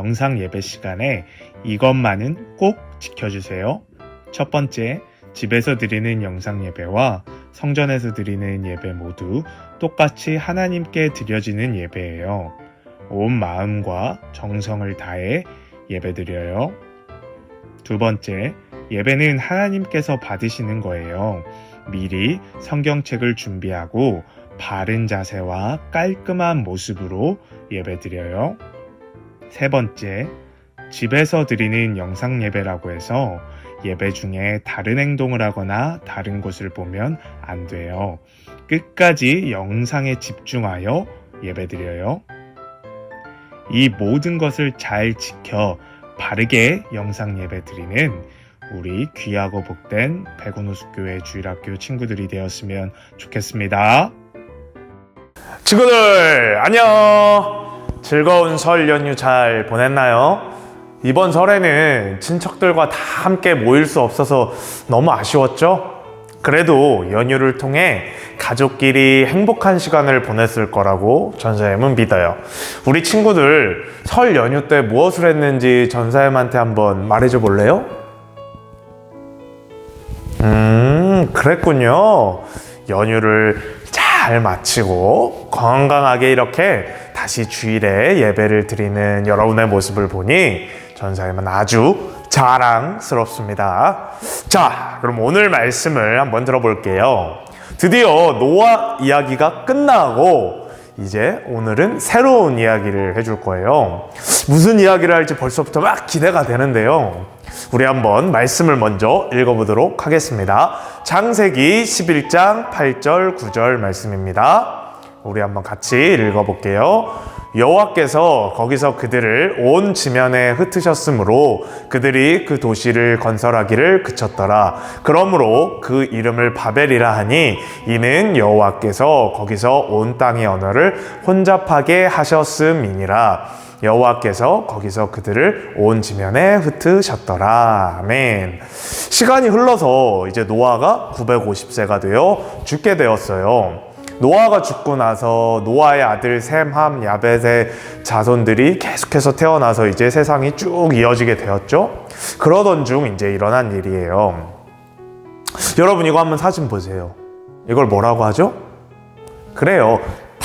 영상 예배 시간에 이것만은 꼭 지켜주세요. 첫 번째, 집에서 드리는 영상 예배와 성전에서 드리는 예배 모두 똑같이 하나님께 드려지는 예배예요. 온 마음과 정성을 다해 예배드려요. 두 번째, 예배는 하나님께서 받으시는 거예요. 미리 성경책을 준비하고 바른 자세와 깔끔한 모습으로 예배드려요. 세 번째, 집에서 드리는 영상 예배라고 해서 예배 중에 다른 행동을 하거나 다른 곳을 보면 안 돼요. 끝까지 영상에 집중하여 예배드려요. 이 모든 것을 잘 지켜 바르게 영상 예배 드리는 우리 귀하고 복된 백운호숫교회 주일학교 친구들이 되었으면 좋겠습니다. 친구들 안녕! 즐거운 설 연휴 잘 보냈나요? 이번 설에는 친척들과 다 함께 모일 수 없어서 너무 아쉬웠죠? 그래도 연휴를 통해 가족끼리 행복한 시간을 보냈을 거라고 전사님은 믿어요. 우리 친구들 설 연휴 때 무엇을 했는지 전사님한테 한번 말해줘 볼래요? 그랬군요. 연휴를 잘 마치고 건강하게 이렇게 다시 주일에 예배를 드리는 여러분의 모습을 보니 전사님은 아주 자랑스럽습니다. 자, 그럼 오늘 말씀을 한번 들어볼게요. 드디어 노아 이야기가 끝나고 이제 오늘은 새로운 이야기를 해줄 거예요. 무슨 이야기를 할지 벌써부터 막 기대가 되는데요. 우리 한번 말씀을 먼저 읽어보도록 하겠습니다. 창세기 11장 8절 9절 말씀입니다. 우리 한번 같이 읽어볼게요. 여호와께서 거기서 그들을 온 지면에 흩으셨으므로 그들이 그 도시를 건설하기를 그쳤더라. 그러므로 그 이름을 바벨이라 하니 이는 여호와께서 거기서 온 땅의 언어를 혼잡하게 하셨음이니라. 여호와께서 거기서 그들을 온 지면에 흩으셨더라. 아멘. 시간이 흘러서 이제 노아가 950세가 되어 죽게 되었어요. 노아가 죽고 나서 노아의 아들 셈, 함, 야벳의 자손들이 계속해서 태어나서 이제 세상이 쭉 이어지게 되었죠. 그러던 중 이제 일어난 일이에요. 여러분 이거 한번 사진 보세요. 이걸 뭐라고 하죠? 그래요.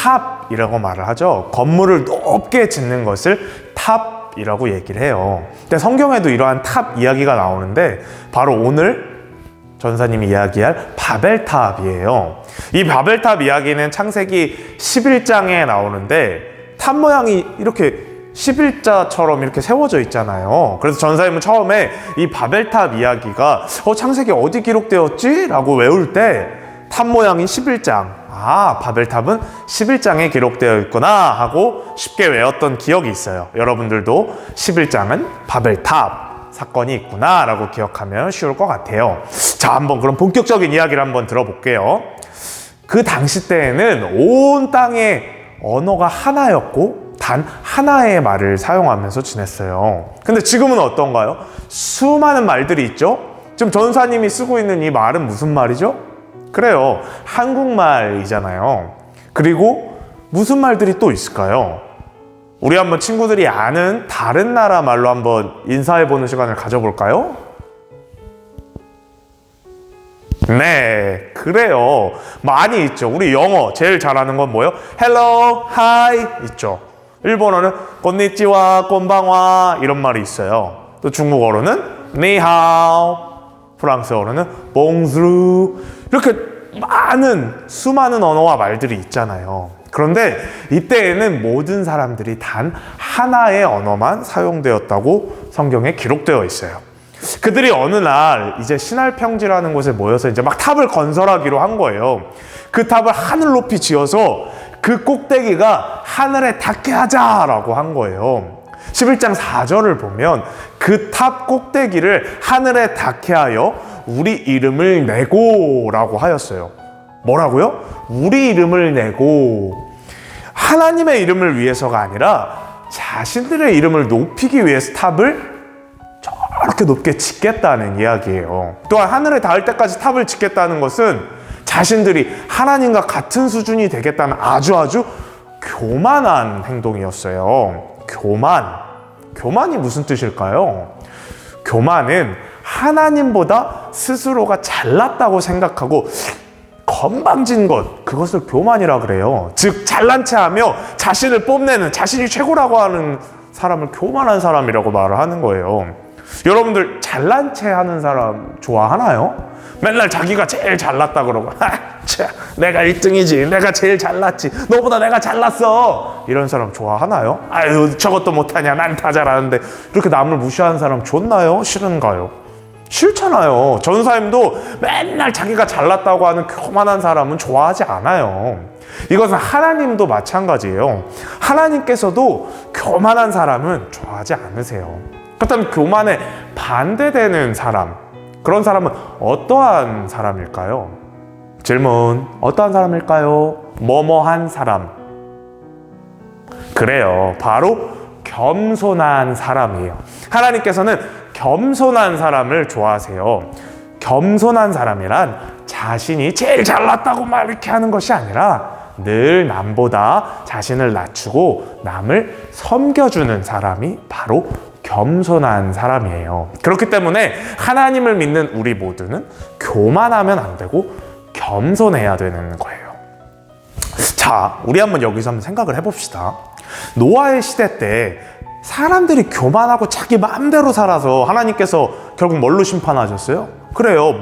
탑이라고 말을 하죠. 건물을 높게 짓는 것을 탑이라고 얘기를 해요. 근데 성경에도 이러한 탑 이야기가 나오는데 바로 오늘 전사님이 이야기할 바벨탑이에요. 이 바벨탑 이야기는 창세기 11장에 나오는데 탑 모양이 이렇게 11자처럼 이렇게 세워져 있잖아요. 그래서 전사님은 처음에 이 바벨탑 이야기가 창세기 어디 기록되었지? 라고 외울 때 탑 모양인 11장, 바벨탑은 11장에 기록되어 있구나 하고 쉽게 외웠던 기억이 있어요. 여러분들도 11장은 바벨탑 사건이 있구나 라고 기억하면 쉬울 것 같아요. 자, 한번 그럼 본격적인 이야기를 한번 들어볼게요. 그 당시 때에는 온 땅의 언어가 하나였고 단 하나의 말을 사용하면서 지냈어요. 근데 지금은 어떤가요? 수많은 말들이 있죠? 지금 전사님이 쓰고 있는 이 말은 무슨 말이죠? 그래요, 한국말이잖아요. 그리고 무슨 말들이 또 있을까요? 우리 한번 친구들이 아는 다른 나라 말로 한번 인사해보는 시간을 가져볼까요? 네, 그래요. 많이 있죠. 우리 영어 제일 잘하는 건 뭐예요? Hello, Hi 있죠. 일본어는 konnichiwa, konbanwa 이런 말이 있어요. 또 중국어로는 니하오, 프랑스어로는 bonjour 이렇게 수많은 언어와 말들이 있잖아요. 그런데 이때에는 모든 사람들이 단 하나의 언어만 사용되었다고 성경에 기록되어 있어요. 그들이 어느 날 이제 신할평지라는 곳에 모여서 이제 막 탑을 건설하기로 한 거예요. 그 탑을 하늘 높이 지어서 그 꼭대기가 하늘에 닿게 하자라고 한 거예요. 11장 4절을 보면 그 탑 꼭대기를 하늘에 닿게 하여 우리 이름을 내고 라고 하였어요. 뭐라고요? 우리 이름을 내고. 하나님의 이름을 위해서가 아니라 자신들의 이름을 높이기 위해서 탑을 저렇게 높게 짓겠다는 이야기예요. 또한 하늘에 닿을 때까지 탑을 짓겠다는 것은 자신들이 하나님과 같은 수준이 되겠다는 아주 교만한 행동이었어요. 교만. 교만이 무슨 뜻일까요? 교만은 하나님보다 스스로가 잘났다고 생각하고 건방진 것, 그것을 교만이라 그래요. 즉 잘난 체하며 자신을 뽐내는, 자신이 최고라고 하는 사람을 교만한 사람이라고 말을 하는 거예요. 여러분들 잘난 체하는 사람 좋아하나요? 맨날 자기가 제일 잘났다 그러고 내가 1등이지, 내가 제일 잘났지, 너보다 내가 잘났어, 이런 사람 좋아하나요? 아유 저것도 못하냐, 난 다 잘하는데. 이렇게 남을 무시하는 사람 좋나요? 싫은가요? 싫잖아요. 전사님도 맨날 자기가 잘났다고 하는 교만한 사람은 좋아하지 않아요. 이것은 하나님도 마찬가지예요. 하나님께서도 교만한 사람은 좋아하지 않으세요. 그렇다면 교만에 반대되는 사람, 그런 사람은 어떠한 사람일까요? 질문, 어떠한 사람일까요? 뭐뭐한 사람. 그래요, 바로 겸손한 사람이에요. 하나님께서는 겸손한 사람을 좋아하세요. 겸손한 사람이란 자신이 제일 잘났다고 막 이렇게 하는 것이 아니라 늘 남보다 자신을 낮추고 남을 섬겨주는 사람이 바로 겸손한 사람이에요. 그렇기 때문에 하나님을 믿는 우리 모두는 교만하면 안 되고 겸손해야 되는 거예요. 자, 우리 여기서 한번 생각을 해봅시다. 노아의 시대 때 사람들이 교만하고 자기 마음대로 살아서 하나님께서 결국 뭘로 심판하셨어요? 그래요,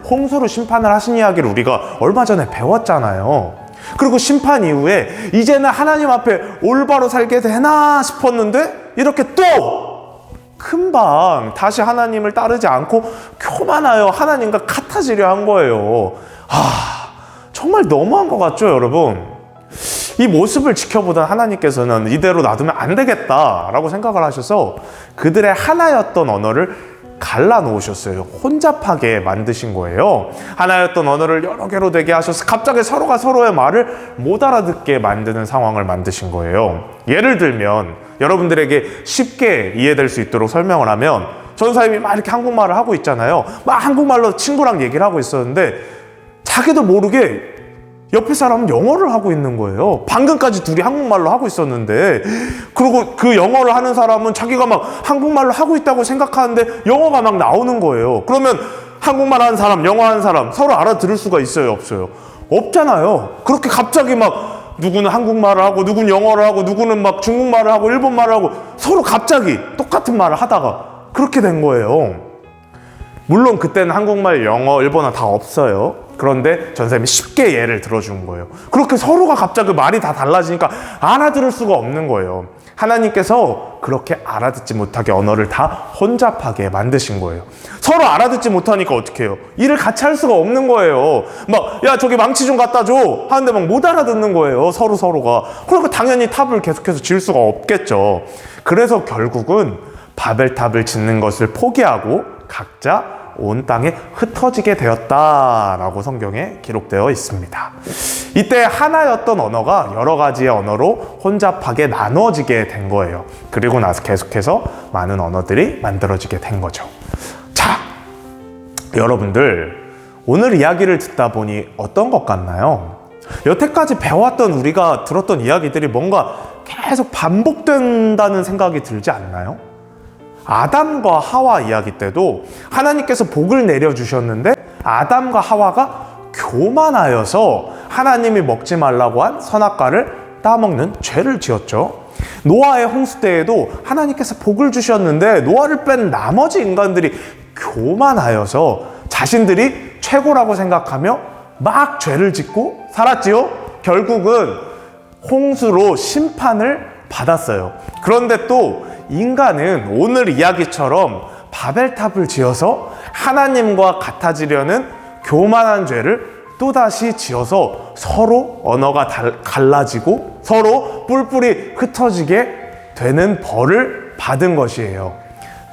홍수로 심판을 하신 이야기를 우리가 얼마 전에 배웠잖아요. 그리고 심판 이후에 이제는 하나님 앞에 올바로 살게 되나 싶었는데 이렇게 또 금방 다시 하나님을 따르지 않고 교만하여 하나님과 같아지려 한 거예요. 정말 너무한 것 같죠, 여러분? 이 모습을 지켜보던 하나님께서는 이대로 놔두면 안 되겠다라고 생각을 하셔서 그들의 하나였던 언어를 갈라놓으셨어요. 혼잡하게 만드신 거예요. 하나였던 언어를 여러 개로 되게 하셔서 갑자기 서로가 서로의 말을 못 알아듣게 만드는 상황을 만드신 거예요. 예를 들면 여러분들에게 쉽게 이해될 수 있도록 설명을 하면, 전사님이 막 이렇게 한국말을 하고 있잖아요. 막 한국말로 친구랑 얘기를 하고 있었는데 자기도 모르게 옆에 사람은 영어를 하고 있는 거예요. 방금까지 둘이 한국말로 하고 있었는데, 그리고 그 영어를 하는 사람은 자기가 막 한국말로 하고 있다고 생각하는데 영어가 막 나오는 거예요. 그러면 한국말 하는 사람, 영어 하는 사람 서로 알아들을 수가 있어요, 없어요? 없잖아요. 그렇게 갑자기 막 누구는 한국말을 하고 누구는 영어를 하고 누구는 막 중국말을 하고 일본말을 하고 서로 갑자기 똑같은 말을 하다가 그렇게 된 거예요. 물론 그때는 한국말, 영어, 일본어 다 없어요. 그런데 전사님이 쉽게 예를 들어준 거예요. 그렇게 서로가 갑자기 말이 다 달라지니까 알아들을 수가 없는 거예요. 하나님께서 그렇게 알아듣지 못하게 언어를 다 혼잡하게 만드신 거예요. 서로 알아듣지 못하니까 어떻게 해요? 일을 같이 할 수가 없는 거예요. 막, 야, 저기 망치 좀 갖다 줘 하는데 막 못 알아듣는 거예요, 서로가. 그러니까 당연히 탑을 계속해서 지을 수가 없겠죠. 그래서 결국은 바벨탑을 짓는 것을 포기하고 각자 온 땅에 흩어지게 되었다라고 성경에 기록되어 있습니다. 이때 하나였던 언어가 여러 가지의 언어로 혼잡하게 나눠지게 된 거예요. 그리고 나서 계속해서 많은 언어들이 만들어지게 된 거죠. 자, 여러분들, 오늘 이야기를 듣다 보니 어떤 것 같나요? 여태까지 배웠던, 우리가 들었던 이야기들이 뭔가 계속 반복된다는 생각이 들지 않나요? 아담과 하와 이야기 때도 하나님께서 복을 내려주셨는데 아담과 하와가 교만하여서 하나님이 먹지 말라고 한 선악과를 따먹는 죄를 지었죠. 노아의 홍수 때에도 하나님께서 복을 주셨는데 노아를 뺀 나머지 인간들이 교만하여서 자신들이 최고라고 생각하며 막 죄를 짓고 살았지요. 결국은 홍수로 심판을 받았어요. 그런데 또 인간은 오늘 이야기처럼 바벨탑을 지어서 하나님과 같아지려는 교만한 죄를 또다시 지어서 서로 언어가 갈라지고 서로 뿔뿔이 흩어지게 되는 벌을 받은 것이에요.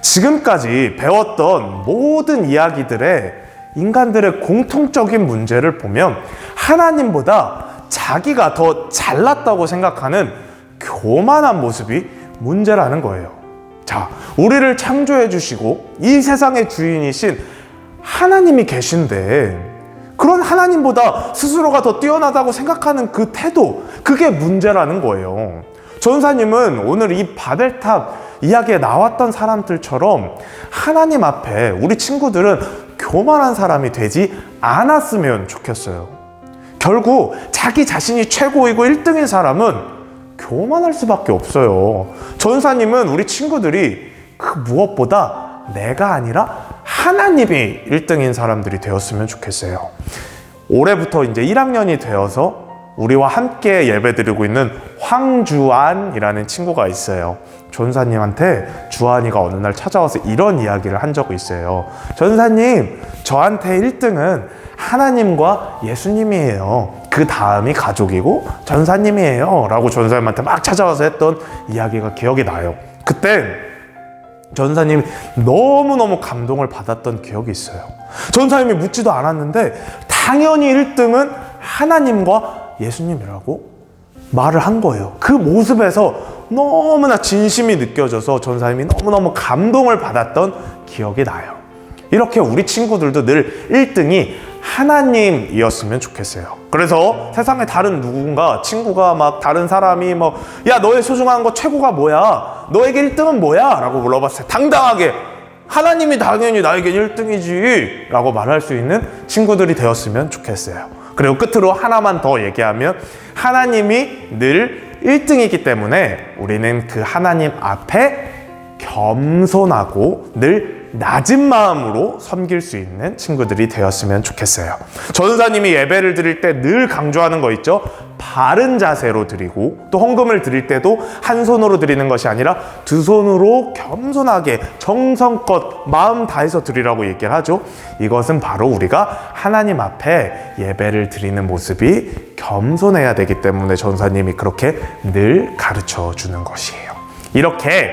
지금까지 배웠던 모든 이야기들의 인간들의 공통적인 문제를 보면 하나님보다 자기가 더 잘났다고 생각하는 교만한 모습이 문제라는 거예요. 자, 우리를 창조해 주시고 이 세상의 주인이신 하나님이 계신데 그런 하나님보다 스스로가 더 뛰어나다고 생각하는 그 태도, 그게 문제라는 거예요. 전사님은 오늘 이 바벨탑 이야기에 나왔던 사람들처럼 하나님 앞에 우리 친구들은 교만한 사람이 되지 않았으면 좋겠어요. 결국 자기 자신이 최고이고 1등인 사람은 교만할 수밖에 없어요. 전사님은 우리 친구들이 그 무엇보다 내가 아니라 하나님이 1등인 사람들이 되었으면 좋겠어요. 올해부터 이제 1학년이 되어서 우리와 함께 예배드리고 있는 황주안이라는 친구가 있어요. 전사님한테 주안이가 어느 날 찾아와서 이런 이야기를 한 적이 있어요. 전사님, 저한테 1등은 하나님과 예수님이에요. 그 다음이 가족이고 전사님이에요. 라고 전사님한테 막 찾아와서 했던 이야기가 기억이 나요. 그때 전사님이 너무너무 감동을 받았던 기억이 있어요. 전사님이 묻지도 않았는데 당연히 1등은 하나님과 예수님이라고 말을 한 거예요. 그 모습에서 너무나 진심이 느껴져서 전사님이 너무너무 감동을 받았던 기억이 나요. 이렇게 우리 친구들도 늘 1등이 하나님이었으면 좋겠어요. 그래서 세상에 다른 누군가, 친구가 막 다른 사람이 뭐, 야, 너의 소중한 거 최고가 뭐야? 너에게 1등은 뭐야? 라고 물어봤어요. 당당하게 하나님이 당연히 나에게 1등이지 라고 말할 수 있는 친구들이 되었으면 좋겠어요. 그리고 끝으로 하나만 더 얘기하면 하나님이 늘 1등이기 때문에 우리는 그 하나님 앞에 겸손하고 늘 낮은 마음으로 섬길 수 있는 친구들이 되었으면 좋겠어요. 전사님이 예배를 드릴 때 늘 강조하는 거 있죠? 바른 자세로 드리고 또 헌금을 드릴 때도 한 손으로 드리는 것이 아니라 두 손으로 겸손하게 정성껏 마음 다해서 드리라고 얘기를 하죠. 이것은 바로 우리가 하나님 앞에 예배를 드리는 모습이 겸손해야 되기 때문에 전사님이 그렇게 늘 가르쳐 주는 것이에요. 이렇게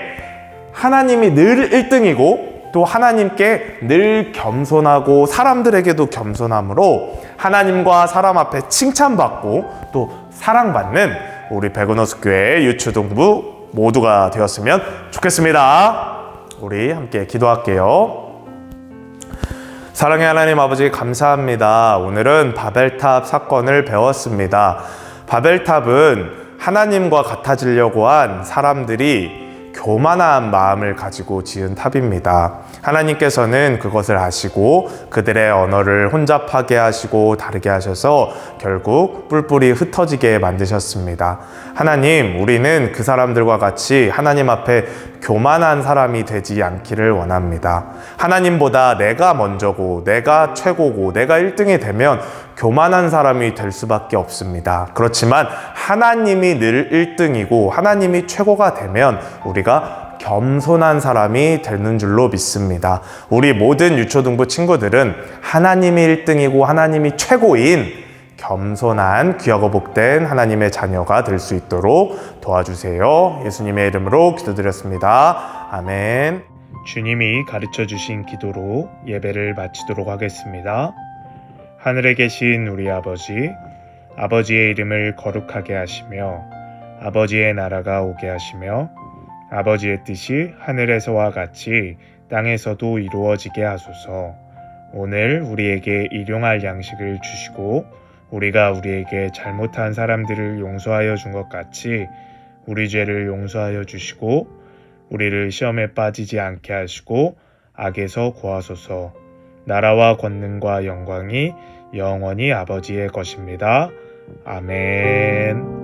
하나님이 늘 1등이고 또 하나님께 늘 겸손하고 사람들에게도 겸손함으로 하나님과 사람 앞에 칭찬받고 또 사랑받는 우리 백운호수 교회 유초동부 모두가 되었으면 좋겠습니다. 우리 함께 기도할게요. 사랑의 하나님 아버지 감사합니다. 오늘은 바벨탑 사건을 배웠습니다. 바벨탑은 하나님과 같아지려고 한 사람들이 교만한 마음을 가지고 지은 탑입니다. 하나님께서는 그것을 아시고 그들의 언어를 혼잡하게 하시고 다르게 하셔서 결국 뿔뿔이 흩어지게 만드셨습니다. 하나님, 우리는 그 사람들과 같이 하나님 앞에 교만한 사람이 되지 않기를 원합니다. 하나님보다 내가 먼저고 내가 최고고 내가 1등이 되면 교만한 사람이 될 수밖에 없습니다. 그렇지만 하나님이 늘 1등이고 하나님이 최고가 되면 우리가 겸손한 사람이 되는 줄로 믿습니다. 우리 모든 유초등부 친구들은 하나님이 1등이고 하나님이 최고인 겸손한 귀하고 복된 하나님의 자녀가 될 수 있도록 도와주세요. 예수님의 이름으로 기도드렸습니다. 아멘. 주님이 가르쳐 주신 기도로 예배를 마치도록 하겠습니다. 하늘에 계신 우리 아버지, 아버지의 이름을 거룩하게 하시며 아버지의 나라가 오게 하시며 아버지의 뜻이 하늘에서와 같이 땅에서도 이루어지게 하소서. 오늘 우리에게 일용할 양식을 주시고 우리가 우리에게 잘못한 사람들을 용서하여 준 것 같이 우리 죄를 용서하여 주시고 우리를 시험에 빠지지 않게 하시고 악에서 구하소서. 나라와 권능과 영광이 영원히 아버지의 것입니다. 아멘.